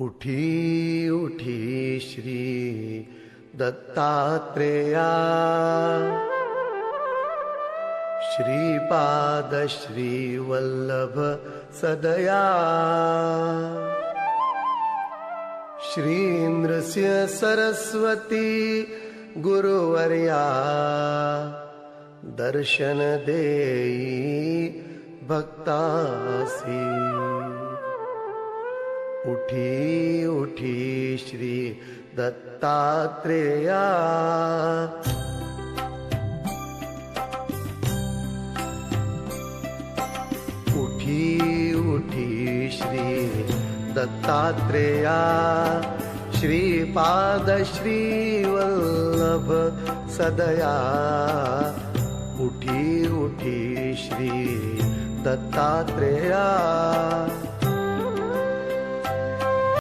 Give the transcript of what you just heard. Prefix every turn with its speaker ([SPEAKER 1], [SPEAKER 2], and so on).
[SPEAKER 1] उठी उठी श्री दत्तात्रेया, श्रीपाद श्रीवल्लभ सदया, श्री नृसिंह सरस्वती गुरुवर्या, दर्शन देई भक्तासी। उठी उठी श्री दत्तात्रेया, उठी उठी श्री दत्तात्रेया, श्रीपाद श्रीवल्लभ सदया। उठी उठी श्री दत्तात्रेया।